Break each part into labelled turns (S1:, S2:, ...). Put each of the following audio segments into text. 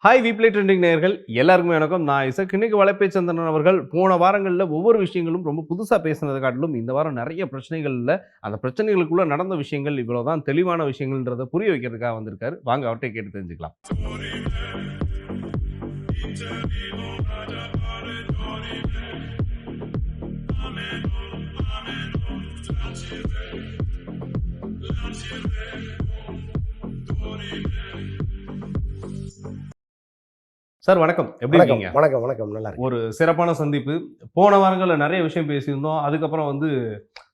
S1: Hi வீப்ளே trending நேயர்கள் எல்லாருக்குமே வணக்கம். நான் இசக். இன்னைக்கு வலைப்பேச்சு சந்திரன் அவர்கள் போன வாரங்களில் ஒவ்வொரு விஷயங்களும் ரொம்ப புதுசாக பேசுனதை காட்டிலும் இந்த வாரம் நிறைய பிரச்சனைகள் இல்லை, அந்த பிரச்சனைகளுக்குள்ள நடந்த விஷயங்கள் இவ்வளோதான் தெளிவான விஷயங்கள்ன்றதை புரிய வைக்கிறதுக்காக வந்திருக்காரு. வாங்க அவர்கிட்ட கேட்டு தெரிஞ்சுக்கலாம். சார் வணக்கம், எப்படி இருக்கீங்க?
S2: வணக்கம் வணக்கம், நல்லா இருக்கு.
S1: ஒரு சிறப்பான சந்திப்பு. போன வாரங்களில் நிறைய விஷயம் பேசியிருந்தோம். அதுக்கப்புறம்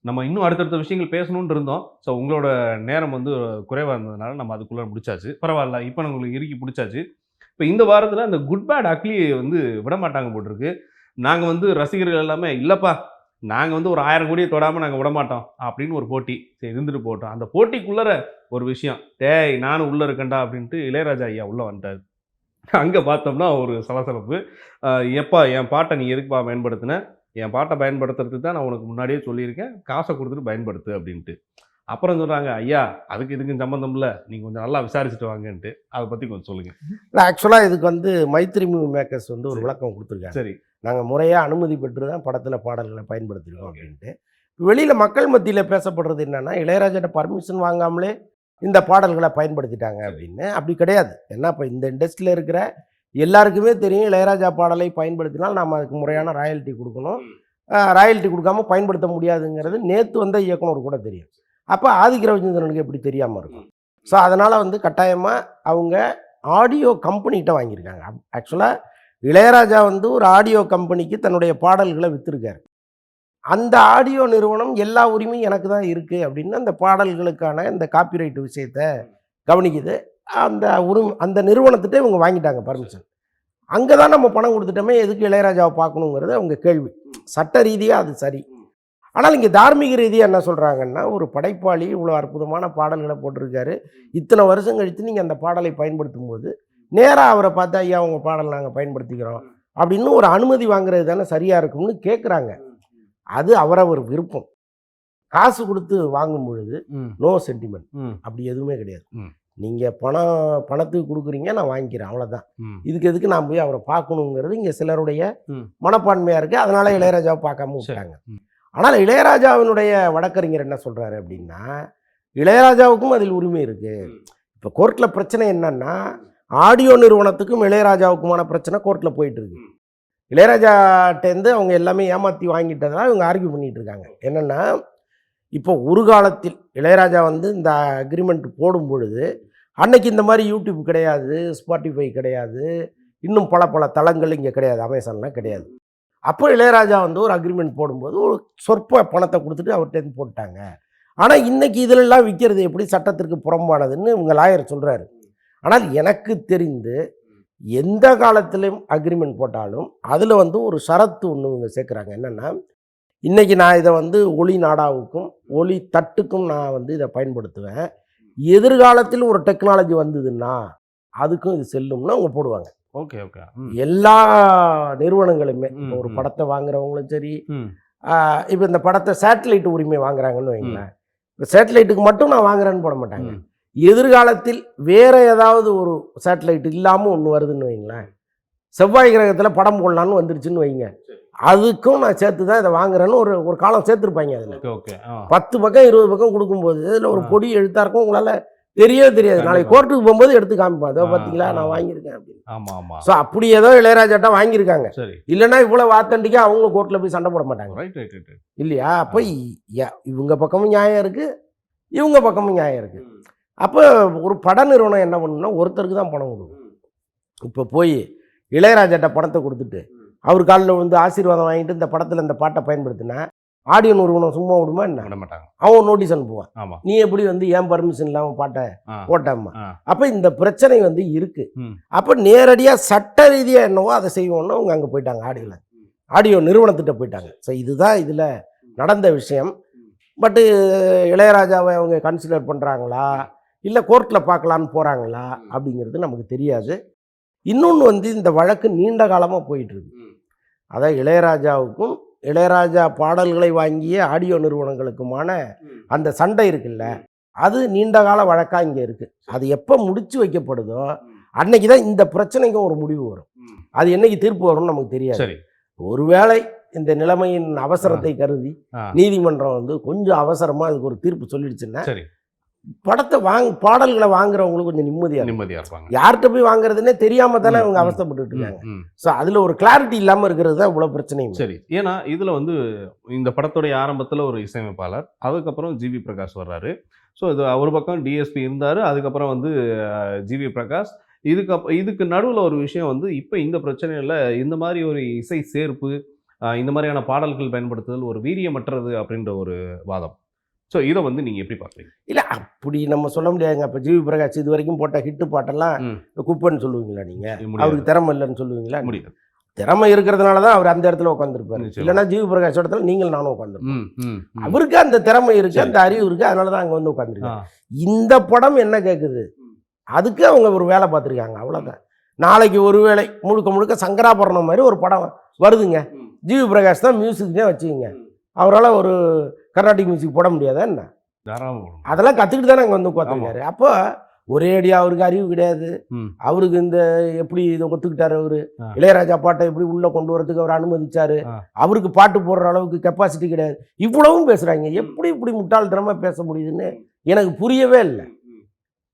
S1: நம்ம இன்னும் அடுத்தடுத்த விஷயங்கள் பேசணும்னு இருந்தோம். ஸோ உங்களோட நேரம் குறைவாக இருந்ததுனால நம்ம அதுக்குள்ளே முடிச்சாச்சு. பரவாயில்ல, இப்போ நான் உங்களுக்கு இறுக்கி பிடிச்சாச்சு. இப்போ இந்த வாரத்தில் அந்த குட் பேட் அக்லி விட மாட்டாங்க போட்டிருக்கு. நாங்கள் ரசிகர்கள் எல்லாமே இல்லைப்பா, நாங்கள் ஒரு 1000 கோடியை தொடாமல் நாங்கள் விட மாட்டோம் அப்படின்னு ஒரு போட்டி. சரி, இருந்துட்டு போட்டோம். அந்த போட்டிக்குள்ளே ஒரு விஷயம், டேய் நானும் உள்ளே இருக்கேன்டா அப்படின்ட்டு இளையராஜா ஐயா உள்ளே வந்துட்டார். அங்கே பார்த்தோம்னா ஒரு சலசலப்பு. எப்பா என் பாட்டை நீ எதுக்குப்பா பயன்படுத்தின? என் பாட்டை பயன்படுத்துறதுக்கு தான் நான் உனக்கு முன்னாடியே சொல்லியிருக்கேன், காசை கொடுத்துட்டு பயன்படுத்து அப்படின்ட்டு. அப்புறம் சொல்கிறாங்க, ஐயா அதுக்கு இதுக்கும் சம்மந்தம் இல்லை, நீங்கள் கொஞ்சம் நல்லா விசாரிச்சுட்டு வாங்கன்ட்டு. அதை பற்றி கொஞ்சம் சொல்லுங்கள்.
S2: இல்லை, ஆக்சுவலாக இதுக்கு மைத்ரி மூவி மேக்கர்ஸ் ஒரு விளக்கம் கொடுத்துருக்காங்க.
S1: சரி,
S2: நாங்கள் முறையாக அனுமதி பெற்று தான் படத்தில் பாடல்களை பயன்படுத்திருக்கோம் அப்படின்ட்டு. வெளியில் மக்கள் மத்தியில் பேசப்படுறது என்னென்னா, இளையராஜாட்ட பர்மிஷன் வாங்காமலே இந்த பாடல்களை பயன்படுத்திட்டாங்க அப்படின்னு. அப்படி கிடையாது. ஏன்னா இப்போ இந்த இண்டஸ்ட்ரியில் இருக்கிற எல்லாருக்குமே தெரியும், இளையராஜா பாடலை பயன்படுத்தினால் நாம் அதுக்கு முறையான ராயல்ட்டி கொடுக்கணும், ராயல்ட்டி கொடுக்காம பயன்படுத்த முடியாதுங்கிறது நேற்று வந்த இயக்குனர் கூட தெரியும். அப்போ ஆதிக்க ரவிச்சந்திரனுக்கு எப்படி தெரியாமல் இருக்கும்? ஸோ அதனால் கட்டாயமாக அவங்க ஆடியோ கம்பெனிகிட்ட வாங்கியிருக்காங்க. ஆக்சுவலாக இளையராஜா ஒரு ஆடியோ கம்பெனிக்கு தன்னுடைய பாடல்களை விற்றுருக்காரு. அந்த ஆடியோ நிறுவனம் எல்லா உரிமையும் எனக்கு தான் இருக்குது அப்படின்னு அந்த பாடல்களுக்கான இந்த காப்பிரைட் விஷயத்தை கவனிக்குது. அந்த நிறுவனத்திட்ட இவங்க வாங்கிட்டாங்க பர்மிஷன். அங்கே தான் நம்ம பணம் கொடுத்துட்டோமே, எதுக்கு இளையராஜாவை பார்க்கணுங்கிறது அவங்க கேள்வி. சட்ட ரீதியாக அது சரி. ஆனால் இங்கே தார்மீக ரீதியாக என்ன சொல்கிறாங்கன்னா, ஒரு படைப்பாளி இவ்வளோ அற்புதமான பாடல்களை போட்டிருக்காரு, இத்தனை வருஷம் கழித்து நீங்கள் அந்த பாடலை பயன்படுத்தும் போது நேராக அவரை பார்த்தா, ஐயா உங்கள் பாடல் நாங்கள் பயன்படுத்திக்கிறோம் அப்படின்னு ஒரு அனுமதி வாங்குறது தானே சரியாக இருக்கும்னு கேட்குறாங்க. அது அவரவர் விருப்பம். காசு கொடுத்து வாங்கும் பொழுது நோ சென்டிமெண்ட், அப்படி எதுவுமே கிடையாது. நீங்கள் பணத்துக்கு கொடுக்குறீங்க, நான் வாங்கிக்கிறேன், அவ்வளோதான். இதுக்கு எதுக்கு நான் போய் அவரை பார்க்கணுங்கிறது இங்கே சிலருடைய மனப்பான்மையாக இருக்குது. அதனால இளையராஜாவை பார்க்காம விட்டாங்க. ஆனால் இளையராஜாவினுடைய வழக்கறிஞர் என்ன சொல்கிறாரு அப்படின்னா, இளையராஜாவுக்கும் அதில் உரிமை இருக்குது. இப்போ கோர்ட்டில் பிரச்சனை என்னன்னா, ஆடியோ நிறுவனத்துக்கும் இளையராஜாவுக்குமான பிரச்சனை கோர்ட்டில் போயிட்டு இருக்கு. இளையராஜாட்டேருந்து அவங்க எல்லாமே ஏமாற்றி வாங்கிட்டதான் இவங்க ஆர்கியூ பண்ணிகிட்டு இருக்காங்க. என்னென்னா, இப்போ ஒரு காலத்தில் இளையராஜா இந்த அக்ரிமெண்ட் போடும் பொழுது அன்னைக்கு இந்த மாதிரி யூடியூப் கிடையாது, ஸ்பாட்டிஃபை கிடையாது, இன்னும் பல பல தளங்கள் இங்கே கிடையாது, அமேசான்லாம் கிடையாது. அப்போ இளையராஜா ஒரு அக்ரிமெண்ட் போடும்போது ஒரு சொற்ப பணத்தை கொடுத்துட்டு அவர்கிட்ட போட்டாங்க. ஆனால் இன்றைக்கி இதிலெல்லாம் விற்கிறது எப்படி சட்டத்திற்கு புறம்பானதுன்னு இவங்க லாயர் சொல்கிறாரு. ஆனால் எனக்கு தெரிந்து எந்த காலத்திலையும் அக்ரிமெண்ட் போட்டாலும் அதில் ஒரு ஷரத்து ஒன்று இவங்க சேர்க்குறாங்க. என்னென்னா, இன்றைக்கி நான் இதை ஒளி நாடாவுக்கும் ஒளி தட்டுக்கும் நான் இதை பயன்படுத்துவேன், எதிர்காலத்தில் ஒரு டெக்னாலஜி வந்ததுன்னா அதுக்கும் இது செல்லும்னு அவங்க போடுவாங்க.
S1: Okay okay.
S2: எல்லா நிறுவனங்களுமே ஒரு படத்தை வாங்குறவங்களும் சரி, இப்போ இந்த படத்தை சேட்டலைட் உரிமை வாங்குறாங்கன்னு வைங்களேன், இப்போ சேட்டலைட்டுக்கு மட்டும் நான் வாங்குறேன்னு போட மாட்டாங்க. எதிர்காலத்தில் வேறு ஏதாவது ஒரு சேட்டலைட் இல்லாமல் ஒன்று வருதுன்னு வைங்களேன், செவ்வாய் கிரகத்தில் படம் போடலான்னு வந்துருச்சுன்னு வைங்க, அதுக்கும் நான் சேர்த்து தான் இதை வாங்குறேன்னு ஒரு காலம் சேர்த்துருப்பாங்க. அதில் 10 பக்கம் 20 பக்கம் கொடுக்கும்போது இதில் ஒரு பொடி எழுத்தாக இருக்கும், உங்களால் தெரியவே தெரியாது. நாளைக்கு கோர்ட்டுக்கு போகும்போது எடுத்து காமிப்போம், அதை பார்த்தீங்களா நான் வாங்கியிருக்கேன் அப்படின்னு.
S1: ஆமாம் ஆமாம்.
S2: ஸோ அப்படி ஏதோ இளையராஜாட்டா வாங்கியிருக்காங்க. இல்லைன்னா இவ்வளோ வாத்தண்டிக்காக அவங்களும் கோர்ட்டில் போய் சண்டை போட மாட்டாங்க இல்லையா? அப்போ இவங்க பக்கமும் நியாயம் இருக்குது, இவங்க பக்கமும் நியாயம் இருக்குது. அப்போ ஒரு பட நிறுவனம் என்ன பண்ணணும்னா, ஒருத்தருக்கு தான் பணம் கொடுக்கும். இப்போ போய் இளையராஜாட்ட பணத்தை கொடுத்துட்டு அவர் காலில் ஆசீர்வாதம் வாங்கிட்டு இந்த படத்தில் இந்த பாட்டை பயன்படுத்தினா ஆடியோ நிறுவனம் சும்மா விடுமா என்ன? விட மாட்டாங்க. அவன் நோட்டீஸ் அனுப்புவான், நீ எப்படி ஏன் பர்மிஷன் இல்லாமல் பாட்டை போட்டாமா. அப்போ இந்த பிரச்சனை இருக்குது. அப்போ நேரடியாக சட்ட ரீதியாக என்னவோ அதை செய்வோம்னா அவங்க அங்கே போயிட்டாங்க, ஆடியோ நிறுவனத்திட்ட போயிட்டாங்க. ஸோ இதுதான் இதில் நடந்த விஷயம். பட்டு இளையராஜாவை அவங்க கன்சிடர் பண்ணுறாங்களா இல்லை கோர்ட்டில் பார்க்கலான்னு போகிறாங்களா அப்படிங்கிறது நமக்கு தெரியாது. இன்னொன்று இந்த வழக்கு நீண்ட காலமாக போயிட்டுருக்கு. அதான் இளையராஜாவுக்கும் இளையராஜா பாடல்களை வாங்கிய ஆடியோ நிறுவனங்களுக்குமான அந்த சண்டை இருக்குல்ல, அது நீண்ட கால வழக்காக இங்கே இருக்குது. அது எப்போ முடிச்சு வைக்கப்படுதோ அன்னைக்கு தான் இந்த பிரச்சனைக்கும் ஒரு முடிவு வரும். அது என்னைக்கு தீர்ப்பு வரும்னு நமக்கு தெரியாது.
S1: சரி.
S2: ஒருவேளை இந்த நிலைமையின் அவசரத்தை கருதி
S1: ஆ.
S2: நீதிமன்றம் வந்து கொஞ்சம் அவசரமா அதுக்கு ஒரு தீர்ப்பு சொல்லிடுச்சுன்னா
S1: சரி.
S2: படத்தை பாடல்களை வாங்குறவங்களுக்கு கொஞ்சம் நிம்மதியா இருக்கும்.
S1: நிம்மதியா இருப்பாங்க.
S2: யார்கிட்ட போய் வாங்குறதுன்னே தெரியாம தானே அவங்க
S1: ம்.
S2: அவஸ்தைப்பட்டுட்டு இருக்காங்க.
S1: ம்.
S2: ஸோ அதுல ஒரு கிளாரிட்டி இல்லாம இருக்கிறது தான் இவ்வளவு பிரச்சனையும்.
S1: சரி. ஏன்னா இதுல வந்து இந்த படத்துடைய ஆரம்பத்துல ஒரு இசையமைப்பாளர், அதுக்கப்புறம் ஜிவி பிரகாஷ் வர்றாரு. ஸோ இது ஒரு பக்கம் டிஎஸ்பி இருந்தாரு, அதுக்கப்புறம் வந்து ஜிவி பிரகாஷ். இதுக்கு நடுவுல ஒரு விஷயம் வந்து இப்ப இந்த பிரச்சனையில இந்த மாதிரி ஒரு இசை சேர்ப்பு, இந்த மாதிரியான பாடல்கள் பயன்படுத்துதல் ஒரு வீரியமற்றது அப்படின்ற ஒரு வாதம். ஸோ இதை வந்து நீங்க எப்படி பார்க்குறீங்க?
S2: இல்ல அப்படி நம்ம சொல்ல முடியாதுங்க. அப்ப ஜிவி பிரகாஷ் இது வரைக்கும் போட்ட ஹிட் பாட்டெல்லாம்
S1: ம்.
S2: குப்பைன்னு சொல்லுவீங்களா நீங்க?
S1: முடியாது.
S2: அவருக்கு திறமை இல்லைன்னு சொல்லுவீங்களா?
S1: முடியாது.
S2: திறமை இருக்கிறதுனால தான் அவர் அந்த இடத்துல உட்காந்துருப்பாரு.
S1: நிச்சயமா.
S2: இல்லைன்னா ஜிவி பிரகாஷ் இடத்துல நீங்கள் நானும் உட்காந்துருப்போம்.
S1: ம். ம். ம்.
S2: அவருக்கு அந்த திறமை இருக்கு,
S1: சரி.
S2: அந்த அறிவு இருக்கு, அதனால தான் அங்க வந்து உட்காந்துருக்காங்க.
S1: ஆ.
S2: இந்த படம் என்ன கேட்குது, அதுக்கு அவங்க ஒரு வேலை பார்த்துருக்காங்க, அவ்வளோதான். நாளைக்கு ஒருவேளை முழுக்க முழுக்க சங்கராபரணம் மாதிரி ஒரு படம் வருதுங்க, ஜிவி பிரகாஷ் தான் மியூசிக்னே வச்சுக்கோங்க, அவரால் ஒரு கர்நாடிக் மியூசிக் போட முடியாதா என்ன?
S1: தாராளமா.
S2: அதெல்லாம் கற்றுக்கிட்டு தானே அங்கே வந்து உட்காந்துருக்காரு. அப்போ ஒரே அடியா அவருக்கு அறிவு கிடையாது.
S1: ம்.
S2: அவருக்கு இந்த எப்படி இதை ஒத்துக்கிட்டாரு அவரு,
S1: ஆ.
S2: இளையராஜா பாட்டை எப்படி உள்ள கொண்டு வரதுக்கு அவர் அனுமதிச்சாரு,
S1: ஆ.
S2: அவருக்கு பாட்டு போடுற அளவுக்கு கெப்பாசிட்டி கிடையாது. இவ்வளவும் பேசுறாங்க. எப்படி இப்படி முட்டாள்தனமா பேச முடியுதுன்னு எனக்கு புரியவே இல்லை.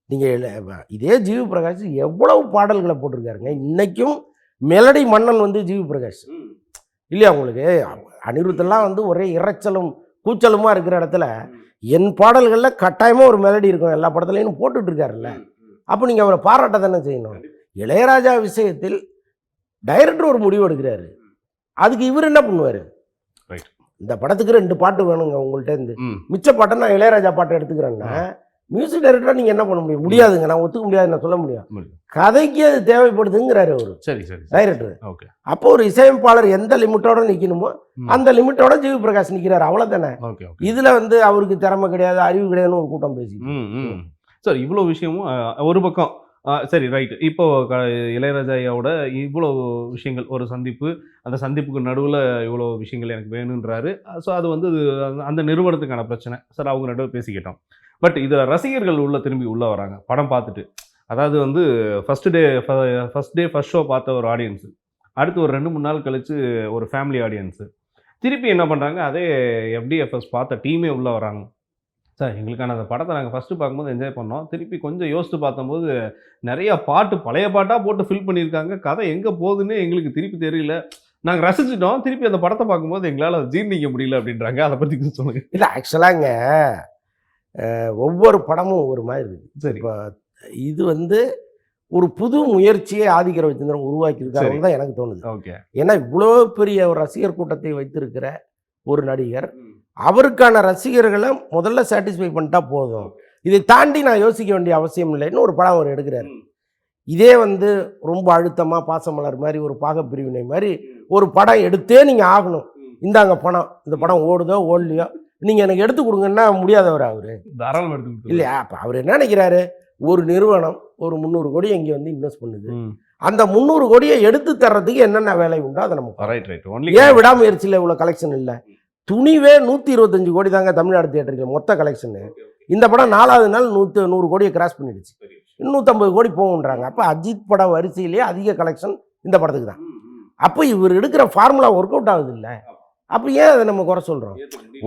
S2: நீங்கள் இதே ஜிவி பிரகாஷ் எவ்வளவு பாடல்களை போட்டிருக்காருங்க. இன்னைக்கும் மெலடி மன்னன் வந்து ஜிவி பிரகாஷ் இல்லையா? உங்களுக்கு அனிருத்தெல்லாம் வந்து ஒரே இறைச்சலும் கூச்சலுமா இருக்கிற இடத்துல என் பாடல்களில் கட்டாயமாக ஒரு மெலடி இருக்கும், எல்லா படத்துலையும் போட்டுட்டு இருக்காருல்ல. அப்போ நீங்கள் அவரை பாராட்ட தானே செய்யணும். இளையராஜா விஷயத்தில் டைரக்டர் ஒரு முடிவு எடுக்கிறாரு, அதுக்கு இவர் என்ன பண்ணுவார்?
S1: ரைட்.
S2: இந்த படத்துக்கு 2 பாட்டு வேணுங்க உங்கள்கிட்ட இருந்து,
S1: ம்.
S2: மிச்ச பாட்டை நான் இளையராஜா பாட்டை எடுத்துக்கிறேன்னா மியூசிக் டைரக்டராக நீங்கள் என்ன பண்ண முடியும்? முடியாதுங்க, நான் ஒத்துக்க முடியாது, நான் சொல்ல முடியும். கதைக்கு அது தேவைப்படுதுங்கிறாரு அவர்
S1: சரி. சரி.
S2: டைரக்டர்.
S1: ஓகே.
S2: அப்போ ஒரு இசையமைப்பாளர் எந்த லிமிட்டோட நிற்கணுமோ அந்த லிமிட்டோட ஜிவி பிரகாஷ் நிற்கிறாரு, அவ்வளோதானே.
S1: ஓகே. ஓகே.
S2: இதுல வந்து அவருக்கு திறமை கிடையாது, அறிவு கிடையாதுன்னு ஒரு கூட்டம் பேசி.
S1: சார் இவ்வளோ விஷயமும் ஒரு பக்கம் சரி ரைட். இப்போ இளையராஜா ஐயாவோட இவ்வளோ விஷயங்கள், ஒரு சந்திப்பு, அந்த சந்திப்புக்கு நடுவில் இவ்வளோ விஷயங்கள் எனக்கு வேணுன்றாரு. ஸோ அது வந்து அந்த நிறுவனத்துக்கான பிரச்சனை. சார் அவங்க நடுவில் பேசிக்கிட்டோம். பட் இதில் ரசிகர்கள் திரும்பி உள்ளே வராங்க படம் பார்த்துட்டு. அதாவது வந்து ஃபர்ஸ்ட் டே ஃபர்ஸ்ட் ஷோ பார்த்த ஒரு ஆடியன்ஸு, அடுத்து ஒரு 2-3 நாள் கழித்து ஒரு ஃபேமிலி ஆடியன்ஸு, திருப்பி என்ன பண்ணுறாங்க, அதே எஃப்டிஎஃப்எஸ் பார்த்த டீமே உள்ளே வராங்க. சார் எங்களுக்கான அந்த படத்தை நாங்கள் ஃபஸ்ட்டு பார்க்கும்போது என்ஜாய் பண்ணோம், திருப்பி கொஞ்சம் யோசித்து பார்த்தம்போது நிறையா பாட்டு பழைய பாட்டாக போட்டு ஃபில் பண்ணியிருக்காங்க, கதை எங்கே போகுதுன்னு எங்களுக்கு திருப்பி தெரியல, நாங்கள் ரசிச்சிட்டோம், திருப்பி அந்த படத்தை பார்க்கும்போது எங்களால் அதை ஜீர்ணிக்க முடியல அப்படின்றாங்க. அதை பற்றி சொல்லுங்கள்.
S2: இல்லை ஆக்சுவலாங்க ஒவ்வொரு படமும் ஒரு மாதிரி இருக்குது.
S1: சரி.
S2: இப்போ இது வந்து ஒரு புது முயற்சியை ஆதிக்க ரவிச்சந்திரன் உருவாக்கியிருக்காருன்னு தான் எனக்கு தோணுது.
S1: ஓகே.
S2: ஏன்னா இவ்வளோ பெரிய ஒரு ரசிகர் கூட்டத்தை வைத்திருக்கிற ஒரு நடிகர், அவருக்கான ரசிகர்களை முதல்ல சாட்டிஸ்ஃபை பண்ணிட்டா போதும், இதை தாண்டி நான் யோசிக்க வேண்டிய அவசியம் இல்லைன்னு ஒரு படம் அவர் எடுக்கிறார். இதே வந்து ரொம்ப அழுத்தமாக பாசமலர் மாதிரி ஒரு பாகப்பிரிவினை மாதிரி ஒரு படம் எடுத்தே நீங்கள் ஆகணும், இந்தாங்க பணம், இந்த படம் ஓடுதோ ஓடலையோ நீங்கள் எனக்கு எடுத்து கொடுங்கன்னா முடியாதவர் அவர்.
S1: தாராளம் எடுத்து
S2: இல்லையா? அப்போ அவர் என்ன நினைக்கிறாரு, ஒரு நிறுவனம் ஒரு 300 கோடி இங்கே வந்து இன்வெஸ்ட் பண்ணுது, அந்த 300 கோடியை எடுத்து தர்றதுக்கு என்னென்ன வேலை உண்டோ அதை நம்ம
S1: ரைட்.
S2: ஏன் விடாமுயற்சியில் இவ்வளோ கலெக்ஷன் இல்லை? துணிவே 125 கோடி தாங்க தமிழ்நாடு தியேட்டருக்கு மொத்த கலெக்ஷனு. இந்த படம் 4வது நாள் 100 கோடியை கிராஸ் பண்ணிடுச்சு, 250 கோடி போகுன்றாங்க. அப்போ அஜித் படம் வரிசையிலேயே அதிக கலெக்ஷன் இந்த படத்துக்கு தான். அப்போ இவர் எடுக்கிற ஃபார்முலா ஒர்க் அவுட் ஆகுது இல்லை? அப்போ ஏன் அதை நம்ம குறை சொல்கிறோம்?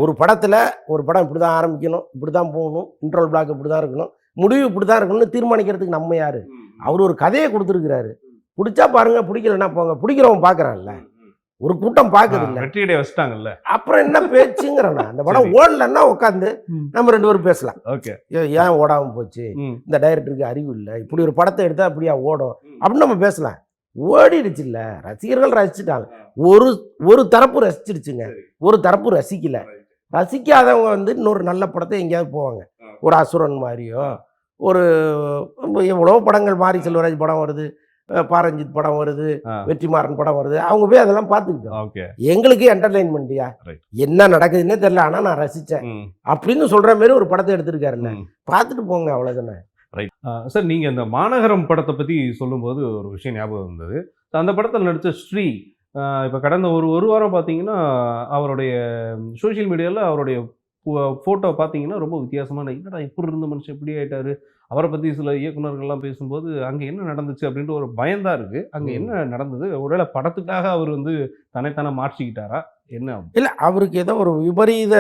S2: ஒரு படத்தில் ஒரு படம் இப்படி தான் ஆரம்பிக்கணும், இப்படி தான் போகணும், இன்ட்ரோல் பிளாக் இப்படி தான் இருக்கணும், முடிவு இப்படி தான் இருக்கணும்னு தீர்மானிக்கிறதுக்கு நம்ம யார்? அவர் ஒரு கதையை கொடுத்துருக்கிறாரு, பிடிச்சா பாருங்க, பிடிக்கலன்னா போங்க. பிடிக்கிறவன் பார்க்குறான்ல, ஒரு கூட்டம் பார்க்குது இல்லை,
S1: வெற்றியடை வச்சுட்டாங்கல்ல,
S2: அப்புறம் என்ன பேச்சுங்கிறேன்னா அந்த படம் ஓடலன்னா உட்காந்து நம்ம 2 பேரும் பேசலாம்.
S1: ஓகே.
S2: ஏன் ஓடாமல் போச்சு, இந்த டைரக்டருக்கு அறிவு இல்லை, இப்படி ஒரு படத்தை எடுத்தால் அப்படியா ஓடும் அப்படின்னு நம்ம பேசலாம். ஓடிடுச்சு இல்லை, ரசிகர்கள் ரசிச்சுட்டாங்க. ஒரு தரப்பு ரசிச்சிடுச்சுங்க, ஒரு தரப்பு ரசிக்கல. ரசிக்காதவங்க வந்து இன்னொரு நல்ல படத்தை எங்கேயாவது போவாங்க, ஒரு அசுரன் மாதிரியோ, ஒரு எவ்வளோ படங்கள், மாரி செல்வராஜ் படம் வருது, பாரஞ்சித் படம் வருது, வெற்றிமாறன் படம் வருது, அவங்க போய் அதெல்லாம் பார்த்துக்கிட்டோம். எங்களுக்கு என்டர்டெயின்மெண்ட்டியா என்ன நடக்குதுன்னே தெரியல, ஆனால் நான் ரசித்தேன் அப்படின்னு சொல்கிற மாதிரி ஒரு படத்தை எடுத்திருக்காருல்ல, பார்த்துட்டு போங்க, அவ்வளோதானே.
S1: ரைட். சார் நீங்கள் இந்த மாநகரம் படத்தை பற்றி சொல்லும்போது ஒரு விஷயம் ஞாபகம் வந்தது. அந்த படத்தில் நடித்த ஸ்ரீ இப்போ கடந்த ஒரு வாரம் பார்த்தீங்கன்னா அவருடைய சோஷியல் மீடியாவில் அவருடைய ஃபோட்டோ பார்த்தீங்கன்னா ரொம்ப வித்தியாசமான, என்னடா இப்படி இருந்த மனுஷன் இப்படி ஆயிட்டாரு. அவர பத்தி சில இயக்குனர்கள்லாம் பேசும்போது, அங்க என்ன நடந்துச்சு அப்படின்ற ஒரு பயம் தான் இருக்கு. அங்க
S2: ம்.
S1: என்ன நடந்தது? ஒருவேளை படத்துக்காக அவர் வந்து தன்னைத்தானே மாற்றிக்கிட்டாரா? என்ன?
S2: இல்ல அவருக்கு ஏதோ ஒரு விபரீத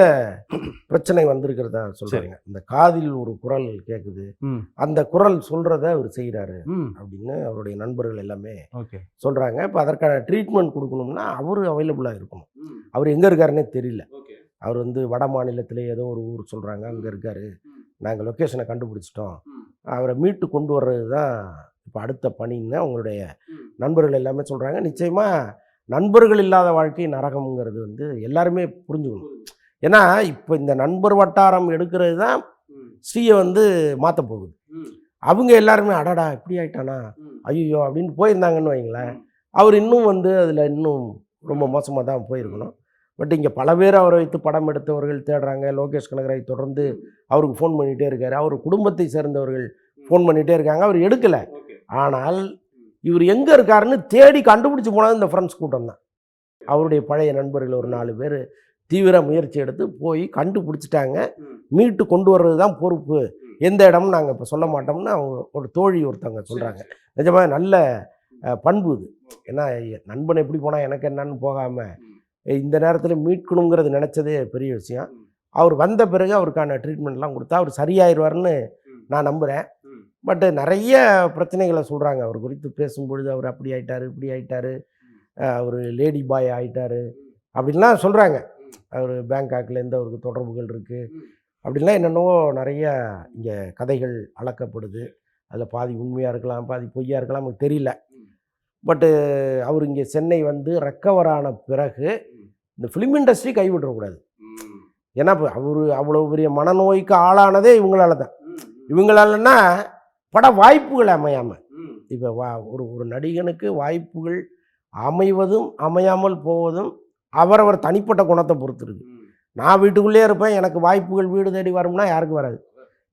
S2: பிரச்சனை வந்திருக்கிறதா
S1: சரி.
S2: சொல்றாங்க. இந்த காதில் ஒரு குரல் கேட்குது.
S1: ம்.
S2: அந்த குரல் சொல்றத அவர் செய்றாரு
S1: ம்.
S2: அப்படின்னு அவருடைய நண்பர்கள் எல்லாமே
S1: ஓகே.
S2: சொல்றாங்க. இப்ப அதற்கான ட்ரீட்மெண்ட் குடுக்கணும்னா, அவரு அவைலபிளா இருக்கணும்.
S1: ம்.
S2: அவர் எங்க இருக்காருன்னே தெரியல.
S1: ஓகே.
S2: அவர் வந்து வட மாநிலத்திலே ஏதோ ஒரு ஊர் சொல்றாங்க. அங்க இருக்காரு. நாங்க லொகேஷன கண்டுபிடிச்சிட்டோம்.
S1: ம்.
S2: அவர மீட்டு கொண்டு வர்றது தான் இப்ப அடுத்த பணின்னு அவங்களுடைய
S1: ம்.
S2: நண்பர்கள் எல்லாமே சொல்றாங்க. நிச்சயமா நண்பர்கள் இல்லாத வாழ்க்கை நரகம்ங்கிறது வந்து எல்லாருமே புரிஞ்சுக்கணும். ஏன்னா, இப்ப இந்த நண்பர் வட்டாரம் எடுக்கிறது தான்
S1: ம்.
S2: ஸ்ரீய வந்து மாத்த போகுது.
S1: ம்.
S2: அவங்க எல்லாருமே அடடா! இப்படி ஆயிட்டானா?
S1: ம்.
S2: ஐய்யயோ! அப்படின்னு போயிருந்தாங்கன்னு வைங்களேன்.
S1: ம்.
S2: அவர் இன்னும் வந்து அதில இன்னும் ரொம்ப மோசமா தான் போயிருக்கணும். பட் இங்க பல பேர் அவரை வைத்து படம் எடுத்தவர்கள் தேடுறாங்க. லோகேஷ் கனகராஜ் தொடர்ந்து அவருக்கு ஃபோன் பண்ணிட்டே இருக்காரு. அவர் குடும்பத்தை சேர்ந்தவர்கள் ஃபோன் பண்ணிட்டே இருக்காங்க. அவர் எடுக்கல.
S1: ஓகே.
S2: ஆனால் இவர் எங்க இருக்காருன்னு தேடி கண்டுபிடிச்சு போனது இந்த ஃப்ரெண்ட்ஸ் கூட்டம் தான். அவருடைய பழைய நண்பர்கள் ஒரு 4 பேர் தீவிர முயற்சி எடுத்து போய் கண்டுபிடிச்சிட்டாங்க.
S1: ம்.
S2: மீட்டு கொண்டு வர்றது தான் பொறுப்பு. எந்த இடம்னு நாங்க இப்ப சொல்ல மாட்டோம்னு அவங்க ஒரு தோழி ஒருத்தவங்க சொல்றாங்க. நிஜமா நல்ல பண்பு இது. ஏன்னா நண்பன் எப்படி போனா எனக்கு என்னன்னு போகாம, இந்த நேரத்துல மீட்கணுங்கிறது நினைச்சதே பெரிய விஷயம். அவர் வந்த பிறகு அவருக்கான ட்ரீட்மெண்ட்லாம் கொடுத்தா அவர் சரியாயிருவாருன்னு நான் நம்புறேன். பட் நிறைய பிரச்சனைகளை சொல்றாங்க. அவர் குறித்து பேசும்பொழுது அவர் அப்படி ஆயிட்டாரு, இப்படி ஆயிட்டாரு, அவர் லேடி பாய் ஆயிட்டாரு அப்படின்லாம் சொல்றாங்க. அவர் பேங்காக்லேருந்து அவருக்கு தொடர்புகள் இருக்கு அப்படின்லாம் என்னென்னவோ நிறைய இங்கே கதைகள் அளக்கப்படுது. அதில் பாதி உண்மையாக இருக்கலாம், பாதி பொய்யா இருக்கலாம், நமக்கு தெரியல. பட்டு அவர் இங்கே சென்னை வந்து ரெக்கவர் ஆன பிறகு இந்த ஃபிலிம் இண்டஸ்ட்ரி கைவிடக்கூடாது. ஏன்னா இப்போ அவர் அவ்வளோ பெரிய மனநோய்க்கு ஆளானதே இவங்களால தான். இவங்களாலன்னா பட வாய்ப்புகள் அமையாமல், இப்போ ஒரு ஒரு நடிகனுக்கு வாய்ப்புகள் அமைவதும் அமையாமல் போவதும் அவரவர் தனிப்பட்ட குணத்தை பொறுத்து இருக்கு. நான் வீட்டுக்குள்ளே இருப்பேன், எனக்கு வாய்ப்புகள் வீடு தேடி வரும்னா யாருக்கும் வராது.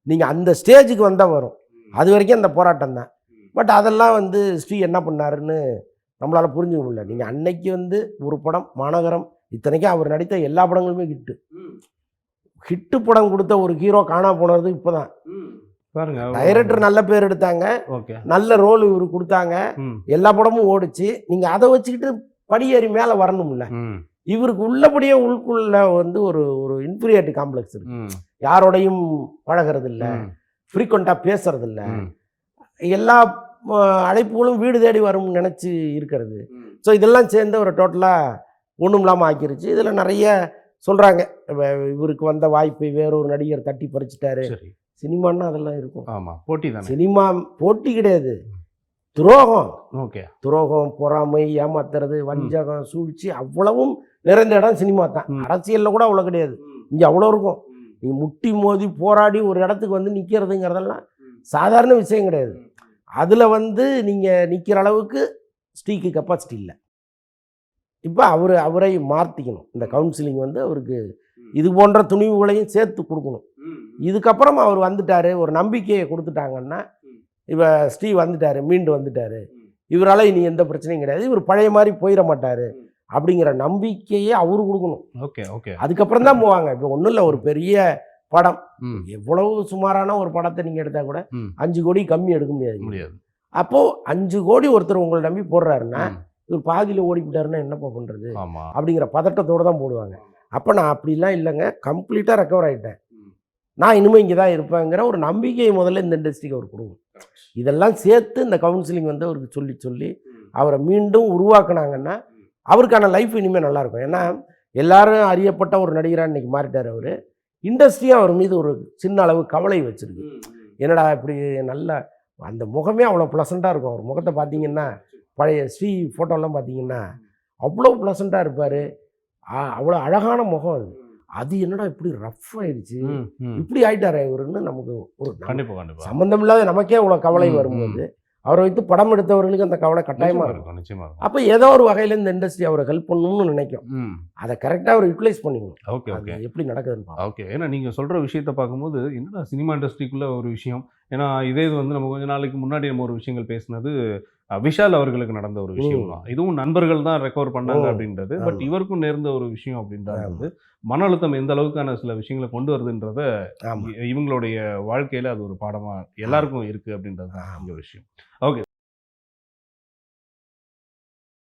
S2: நீங்கள் அந்த ஸ்டேஜுக்கு வந்தால் வரும். அது வரைக்கும் அந்த போராட்டம் தான். பட் அதெல்லாம் வந்து ஸ்ரீ என்ன பண்ணாருன்னு நம்மளால் புரிஞ்சுக்க முடியல. நீங்கள் அன்னைக்கு வந்து ஒரு படம் மாநகரம், இத்தனைக்கும் அவர் நடித்த எல்லா படங்களுமே ஹிட்டு படம் கொடுத்த ஒரு ஹீரோ காணா போனது இப்போ தான்.
S1: பாருங்க,
S2: டைரக்டர் நல்ல பேர் எடுத்தாங்க,
S1: ஓகே,
S2: நல்ல ரோல் இவரு கொடுத்தாங்க, எல்லா படமும் ஓடிச்சு. நீங்கள் அதை வச்சுக்கிட்டு படியேறி மேலே வரணும்ல. இவருக்கு உள்ளபடியே உள்குள்ள வந்து ஒரு ஒரு இன்ஃபீரியாரிட்டி காம்ப்ளெக்ஸ் இருக்கு. யாரோடையும் பழகிறது இல்லை, ஃப்ரீக்வெண்ட்டாக பேசுறது இல்லை, எல்லா அழைப்புகளும் வீடு தேடி வரும்னு நினச்சி இருக்கிறது. ஸோ இதெல்லாம் சேர்ந்து ஒரு டோட்டலாக ஒன்றும் இல்லாமல் ஆக்கிருச்சு. இதில் நிறைய சொல்கிறாங்க, இவருக்கு வந்த வாய்ப்பை வேறொரு நடிகர் தட்டி பறிச்சிட்டாரு. சினிமான்னா அதெல்லாம் இருக்கும்.
S1: ஆமாம், போட்டி தான்.
S2: சினிமா போட்டி கிடையாது, துரோகம்.
S1: ஓகே,
S2: துரோகம், பொறாமை, ஏமாத்துறது, வஞ்சகம், சூழ்ச்சி அவ்வளவும் நிறைந்த இடம் சினிமா தான். அரசியலில் கூட அவ்வளோ கிடையாது, இங்கே அவ்வளோ இருக்கும். நீங்கள் முட்டி மோதி போராடி ஒரு இடத்துக்கு வந்து நிற்கிறதுங்கிறதெல்லாம் சாதாரண விஷயம் கிடையாது. அதில் வந்து நீங்கள் நிற்கிற அளவுக்கு ஸ்ரீக்கு கெப்பாசிட்டி இல்லை. இப்போ அவரை மாற்றிக்கணும். இந்த கவுன்சிலிங் வந்து அவருக்கு இது போன்ற துணிவுகளையும் சேர்த்து கொடுக்கணும். இதுக்கப்புறம் அவர் வந்துட்டார், ஒரு நம்பிக்கையை கொடுத்துட்டாங்கன்னா, இப்போ ஸ்ரீ வந்துட்டார், மீண்டு வந்துட்டார், இவரால் இனி எந்த பிரச்சனையும் கிடையாது, இவர் பழைய மாதிரி போயிட மாட்டார் அப்படிங்கிற நம்பிக்கையை அவரு கொடுக்கணும்.
S1: Okay, okay.
S2: அதுக்கப்புறம் தான் போவாங்க. இப்போ ஒன்றும் இல்லை, ஒரு பெரிய படம், எவ்வளவு சுமாரான ஒரு படத்தை நீங்கள் எடுத்தால் கூட 5 கோடி கம்மி எடுக்க முடியாது. அப்போது 5 கோடி ஒருத்தர் உங்களை நம்பி போடுறாருன்னா, இவர் பாதியில் ஓடிவிட்டாருன்னா என்னப்பா பண்ணுறது அப்படிங்கிற பதட்டத்தோடு தான் போடுவாங்க. அப்போ நான் அப்படிலாம் இல்லைங்க, கம்ப்ளீட்டாக ரெக்கவர் ஆகிட்டேன், நான் இனிமேல் இங்கே தான் இருப்பேங்கிற ஒரு நம்பிக்கையை முதல்ல இந்த இண்டஸ்ட்ரிக்கு அவர் கொடுக்கும். இதெல்லாம் சேர்த்து இந்த கவுன்சிலிங் வந்து அவருக்கு சொல்லி சொல்லி அவரை மீண்டும் உருவாக்குனாங்கன்னா அவருக்கான லைஃப் இனிமேல் நல்லாயிருக்கும். ஏன்னா எல்லாரும் அறியப்பட்ட ஒரு நடிகராக இன்றைக்கி மாறிட்டார் அவர். இண்டஸ்ட்ரியும் அவர் மீது ஒரு சின்ன அளவு கவலை வச்சுருக்கு. என்னடா இப்படி நல்ல அந்த முகமே அவ்வளோ ப்ளசண்ட்டாக இருக்கும். அவர் முகத்தை பார்த்தீங்கன்னா, பழைய ஸ்ரீ ஃபோட்டோலாம் பார்த்தீங்கன்னா அவ்வளோ ப்ளசண்ட்டாக இருப்பார், அவ்வளோ அழகான முகம். அது என்னடா இப்படி ரஃப் ஆயிடுச்சு, இப்படி ஆயிட்டாரே இவருன்னு நமக்கு ஒரு சம்பந்தம் இல்லாத நமக்கே அவ்வளோ கவலை வரும்போது அவரை வைத்து படம் எடுத்தவர்களுக்கு அந்த கவலை கட்டாயமாக இருக்கும். அப்போ ஏதோ ஒரு வகையில் இந்த இண்டஸ்ட்ரி அவரை ஹெல்ப் பண்ணணும்னு நினைக்கும். அதை கரெக்டாக அவர் யூட்டிலைஸ் பண்ணிக்கணும்.
S1: Okay, okay.
S2: எப்படி நடக்குதுன்னு
S1: ஓகே. ஏன்னா நீங்கள் சொல்கிற விஷயத்தை பார்க்கும்போது என்னடா சினிமா இண்டஸ்ட்ரிக்குள்ளே ஒரு விஷயம். ஏன்னா இதே இது வந்து நம்ம கொஞ்ச நாளைக்கு முன்னாடி நம்ம ஒரு விஷயங்கள் பேசினது, விஷால் அவர்களுக்கு நடந்த ஒரு விஷயம் தான். இதுவும் நண்பர்கள் தான் ரெக்கவர் பண்ணாங்க
S2: ஓ.
S1: அப்படின்றது. பட்
S2: ஆமா.
S1: இவருக்கும் நேர்ந்த ஒரு விஷயம் அப்படின்றது
S2: ஆமா.
S1: வந்து மன அழுத்தம் எந்த அளவுக்கான சில விஷயங்களை கொண்டு வருதுன்றத
S2: ஆமா.
S1: இவங்களுடைய வாழ்க்கையில அது ஒரு பாடமா எல்லாருக்கும் இருக்கு அப்படின்றது தான்
S2: ஆமா.
S1: இங்க விஷயம். ஓகே.